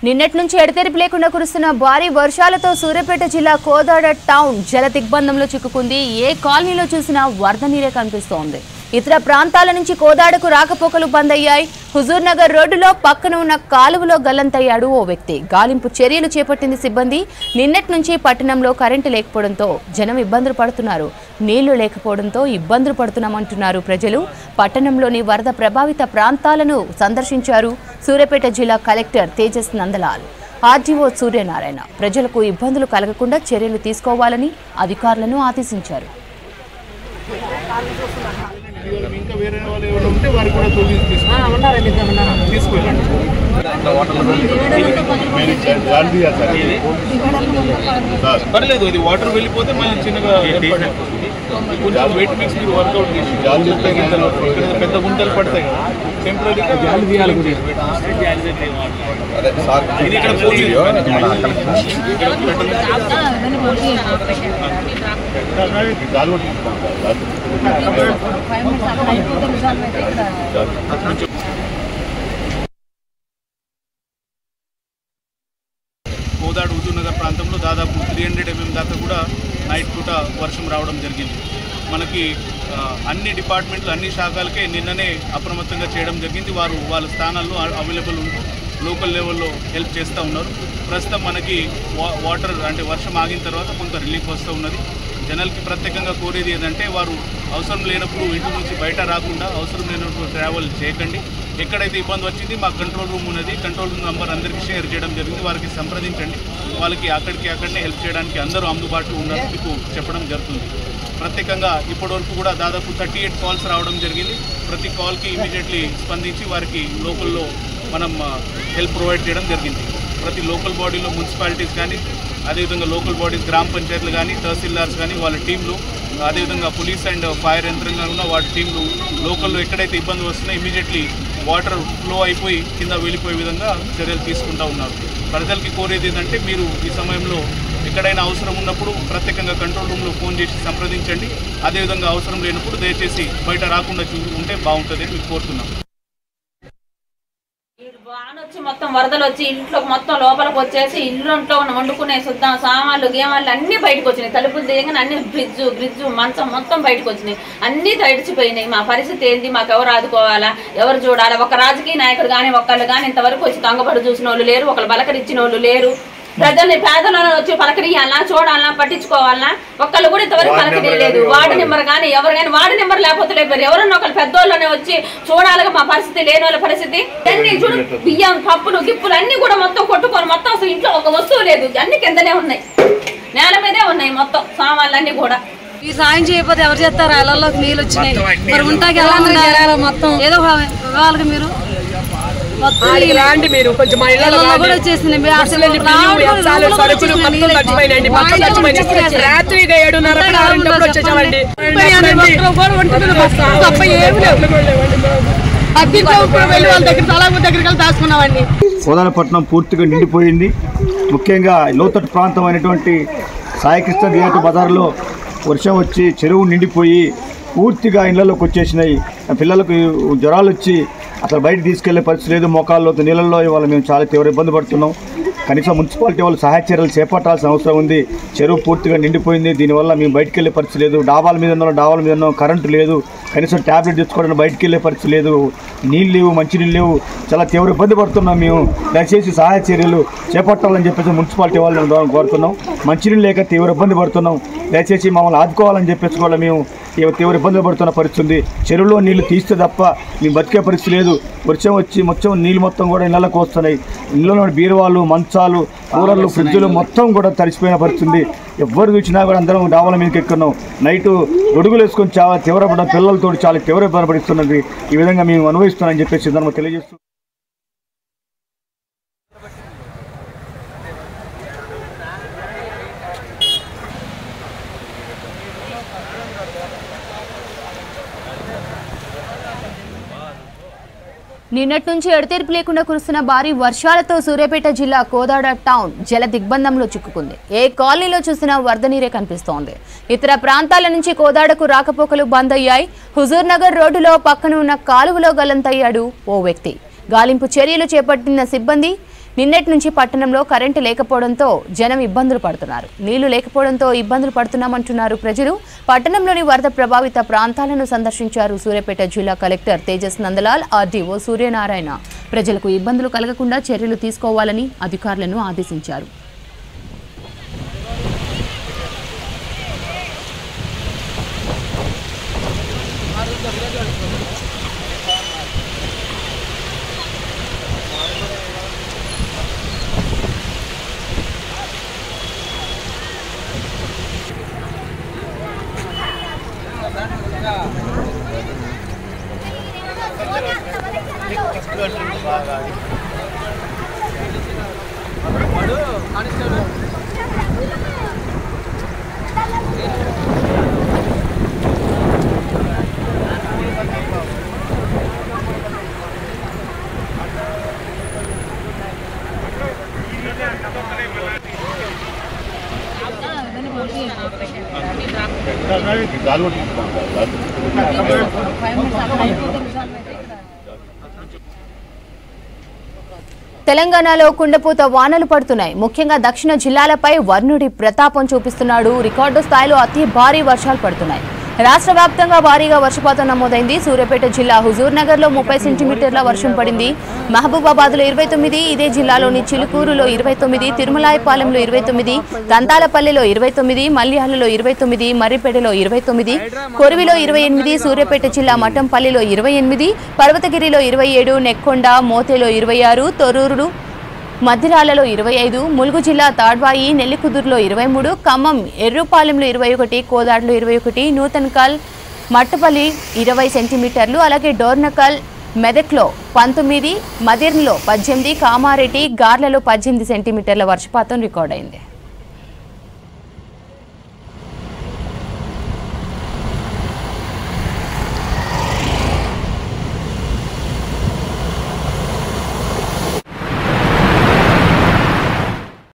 నిన్నటి నుంచి ఎడతెరిపి లేకుండా కురుస్తున్న భారీ వర్షాలతో సూర్యాపేట జిల్లా కోదాడ టౌన్ జల దిగ్బంధంలో చిక్కుకుంది. ఏ కాలనీలో చూసినా వరద నీరే కనిపిస్తోంది. ఇతర ప్రాంతాల నుంచి కోదాడకు రాకపోకలు బంద్ అయ్యాయి. హుజూర్ నగర్ రోడ్డులో పక్కన ఉన్న కాలువలో గల్లంతయ్యాడు ఓ వ్యక్తి. గాలింపు చర్యలు చేపట్టింది సిబ్బంది. నిన్నటి నుంచి పట్టణంలో కరెంటు లేకపోవడంతో జనం ఇబ్బందులు పడుతున్నారు. నీళ్లు లేకపోవడంతో ఇబ్బందులు పడుతున్నామంటున్నారు ప్రజలు. పట్టణంలోని వరద ప్రభావిత ప్రాంతాలను సందర్శించారు సూర్యాపేట జిల్లా కలెక్టర్ తేజస్ నందలాల్, ఆర్డీఓ సూర్యనారాయణ. ప్రజలకు ఇబ్బందులు కలగకుండా చర్యలు తీసుకోవాలని అధికారులను ఆదేశించారు. పర్లేదు, ఇది వాటర్ వెళ్ళిపోతే మనం చిన్నగా కొంచెం వెయిట్ మిక్స్ మీరు వర్కౌట్ చేసి పెద్ద గుంటలు పడతాయి కదా, టెంపరీగా జాలి తీయాలి. ఇది ఇక్కడ కోదాడ హుజూర్ నగర్ ప్రాంతంలో దాదాపు 300 mm దాకా కూడా నైట్ పూట వర్షం రావడం జరిగింది. మనకి అన్ని డిపార్ట్మెంట్లు అన్ని శాఖలకే నిన్ననే అప్రమత్తంగా చేయడం జరిగింది. వాళ్ళ స్థానాల్లో అవైలబుల్ ఉంటూ లోకల్ లెవెల్లో హెల్ప్ చేస్తూ ఉన్నారు. ప్రస్తుతం మనకి వాటర్ అంటే వర్షం ఆగిన తర్వాత కొంత రిలీఫ్ వస్తూ ఉన్నది. జనాలకి ప్రత్యేకంగా కోరేది ఏంటంటే వారు అవసరం లేనప్పుడు ఇంటి నుంచి బయట రాకుండా అవసరం లేనప్పుడు ట్రావెల్ చేయకండి. ఎక్కడైతే ఇబ్బంది వచ్చింది మా కంట్రోల్ రూమ్ ఉన్నది, కంట్రోల్ రూమ్ నెంబర్ అందరికీ షేర్ చేయడం జరిగింది. వారికి సంప్రదించండి. వాళ్ళకి అక్కడనే హెల్ప్ చేయడానికి అందరూ అందుబాటులో ఉన్నారు మీకు చెప్పడం జరుగుతుంది. ప్రత్యేకంగా ఇప్పటివరకు కూడా దాదాపు 38 కాల్స్ రావడం జరిగింది. ప్రతి కాల్కి ఇమీడియట్లీ స్పందించి వారికి లోకల్లో మనం హెల్ప్ ప్రొవైడ్ చేయడం జరిగింది. ప్రతి లోకల్ బాడీలో మున్సిపాలిటీస్ కానీ, అదేవిధంగా లోకల్ బాడీస్ గ్రామ పంచాయతీలు కానీ, తహసీల్దార్స్ కానీ వాళ్ళ టీంలు, అదేవిధంగా పోలీస్ అండ్ ఫైర్ యంత్రాంగంలో ఉన్న వాటి టీంలు లోకల్లో ఎక్కడైతే ఇబ్బంది వస్తున్నాయో ఇమీడియట్లీ వాటర్ ఫ్లో అయిపోయి కింద వెళ్ళిపోయే విధంగా చర్యలు తీసుకుంటూ ఉన్నారు. ప్రజలకి కోరేది ఏంటంటే మీరు ఈ సమయంలో ఎక్కడైనా అవసరం ఉన్నప్పుడు ప్రత్యేకంగా కంట్రోల్ రూమ్లో ఫోన్ చేసి సంప్రదించండి. అదేవిధంగా అవసరం లేనప్పుడు దయచేసి బయట రాకుండా ఉంటే బాగుంటుందని మీకు కోరుతున్నాం. వానొచ్చి మొత్తం వరదలు వచ్చి ఇంట్లో మొత్తం లోపలికి వచ్చేసి ఇంట్లో వండుకునే శుద్ధం సామాన్లు గేమాన్లు అన్నీ బయటకు వచ్చినాయి. తలుపులు దిగగానే అన్ని బ్రిడ్జు మంచం మొత్తం బయటకు వచ్చినాయి. అన్నీ తడిచిపోయినాయి. మా పరిస్థితి ఏంది? మాకు ఎవరు ఆదుకోవాలా, ఎవరు చూడాలా? ఒక రాజకీయ నాయకుడు కానీ ఒకళ్ళు కానీ ఇంతవరకు వచ్చి దొంగబడి చూసిన వాళ్ళు లేరు, ఒకళ్ళు బలకరిచ్చిన వాళ్ళు లేరు. ప్రజల్ని పేదలను వచ్చి పలకరియాలన్నా చూడాలన్నా పట్టించుకోవాలన్నా ఒక్కళ్ళు కూడా ఇంతవరకు పలకరియలేదు. వార్డు నెంబర్ కానీ ఎవరు కానీ వార్డు నెంబర్ లేకపోతే లేపారు. ఎవరన్నా ఒకళ్ళు పెద్దోళ్ళనే వచ్చి చూడాలిగా మా పరిస్థితి, లేని వాళ్ళ పరిస్థితి. అన్ని చూడు, బియ్యం పప్పులు గిప్పులు అన్ని కూడా మొత్తం కొట్టుకొని మొత్తం అసలు ఇంట్లో ఒక వస్తువు లేదు, అన్ని కిందనే ఉన్నాయి, నేల మీదే ఉన్నాయి మొత్తం సామాన్లన్నీ కూడా. ఈ సాయం చేయకపోతే ఎవరు చేస్తారు? ఇళ్లలోకి నీళ్ళు వచ్చినాయి, మరి ఉంటాకి ఎలా మొత్తం ఏదో వాళ్ళకి మీరు మీరు కొంచెం రాత్రిగా 7:30 వచ్చేసామండి. కోదాడపట్నం పూర్తిగా నిండిపోయింది. ముఖ్యంగా లోతట్టు ప్రాంతం అయినటువంటి సాయికృష్ణ థియేటర్ బజార్లో వర్షం వచ్చి చెరువు నిండిపోయి పూర్తిగా ఇళ్లలోకి వచ్చేసినాయి. పిల్లలకు జ్వరాలు వచ్చి అసలు బయట తీసుకెళ్లే పరిస్థితి లేదు. మోకాల్లో నీళ్ళల్లో ఇవాళ మేము చాలా తీవ్ర ఇబ్బంది పడుతున్నాం. కనీసం మున్సిపాలిటీ వాళ్ళు సహాయ చర్యలు చేపట్టాల్సిన అవసరం ఉంది. చెరువు పూర్తిగా నిండిపోయింది. దీనివల్ల మేము బయటికి వెళ్ళే పరిస్థితి లేదు. డాబాల మీద ఉన్నాం, కరెంటు లేదు, కనీసం ట్యాబ్లెట్ తెచ్చుకోవడానికి బయటికి వెళ్ళే పరిస్థితి లేదు. నీళ్ళు లేవు, మంచినీళ్ళు లేవు, చాలా తీవ్ర ఇబ్బంది పడుతున్నాం మేము. దయచేసి సహాయ చర్యలు చేపట్టాలని చెప్పేసి మున్సిపాలిటీ వాళ్ళని కోరుతున్నాం. మంచినీళ్ళు లేక తీవ్ర ఇబ్బంది పడుతున్నాం. దయచేసి మమ్మల్ని ఆదుకోవాలని చెప్పేసి కూడా మేము తీవ్ర ఇబ్బందులు పడుతున్న పరిస్థితి ఉంది. చెరువులో నీళ్లు తీస్తే తప్ప మేము బతికే పరిస్థితి లేదు. వర్షం వచ్చి మొత్తం నీళ్ళు మొత్తం కూడా ఇళ్లకు వస్తున్నాయి. ఇళ్ళలో బీరువాళ్ళు, మంచాలు, కూలర్లు, ఫ్రిడ్జ్లు మొత్తం కూడా తడిసిపోయిన పరిస్థితి. ఎవ్వరు చూసినా కూడా అందరం డాబాల మీదకి ఎక్కున్నాం. నైటు గొడుగులు వేసుకొని చాలా తీవ్రపడ్డ పిల్లలతో చాలా తీవ్ర ఇబ్బంది పడుతున్నది. ఈ విధంగా మేము అనుభవిస్తున్నామని చెప్పేసి దాన్ని తెలియజేస్తున్నాం. నిన్నటి నుంచి ఎడతెరిపి లేకుండా కురుస్తున్న భారీ వర్షాలతో సూర్యాపేట జిల్లా కోదాడ టౌన్ జల దిగ్బంధంలో చిక్కుకుంది. ఏ కాలనీలో చూసినా వరద నీరే కనిపిస్తోంది. ఇతర ప్రాంతాల నుంచి కోదాడకు రాకపోకలు బంద్ అయ్యాయి. హుజూర్ నగర్ రోడ్డులో పక్కన ఉన్న కాలువలో గల్లంతయ్యాడు ఓ వ్యక్తి. గాలింపు చర్యలు చేపట్టిన సిబ్బంది. నిన్నటి నుంచి పట్టణంలో కరెంటు లేకపోవడంతో జనం ఇబ్బందులు పడుతున్నారు. నీళ్లు లేకపోవడంతో ఇబ్బందులు పడుతున్నామంటున్నారు ప్రజలు. పట్టణంలోని వరద ప్రభావిత ప్రాంతాలను సందర్శించారు సూర్యాపేట జిల్లా కలెక్టర్ తేజస్ నందలాల్, ఆర్డీఓ సూర్యనారాయణ. ప్రజలకు ఇబ్బందులు కలగకుండా చర్యలు తీసుకోవాలని అధికారులను ఆదేశించారు. తెలంగాణలో కుండపోత వానలు పడుతున్నాయి. ముఖ్యంగా దక్షిణ జిల్లాలపై వర్ణుడి ప్రతాపం చూపిస్తున్నాడు. రికార్డు స్థాయిలో అతి భారీ వర్షాలు పడుతున్నాయి. రాష్ట్ర వ్యాప్తంగా భారీగా వర్షపాతం నమోదైంది. సూర్యాపేట జిల్లా హుజూర్ నగర్ లో 30 సెంటీమీటర్ల వర్షం పడింది. మహబూబాబాద్ లో 29, ఇదే జిల్లాలోని చిలుకూరులో 29, తిరుమలాయపాలెంలో 29, తంతాలపల్లిలో 29, మల్యాలలో 29, మర్రిపేటలో 29, కొరివిలో 28, సూర్యాపేట జిల్లా మఠంపల్లిలో 28, పర్వతగిరిలో 27, నెక్కొండ మోతేలో 26, తొర్రూరు మధ్యరాలలో 25, ములుగు జిల్లా తాడ్వాయి నెల్లికుదురులో 23, ఖమ్మం ఎర్రుపాలెంలో 21, కోదాడలో 21, నూతన్కల్ మట్టపల్లి 20 సెంటీమీటర్లు, అలాగే డోర్నకల్ మెదక్లో 19, మదిర్లో 18, కామారెడ్డి గార్లలో 18 సెంటీమీటర్ల వర్షపాతం రికార్డైంది.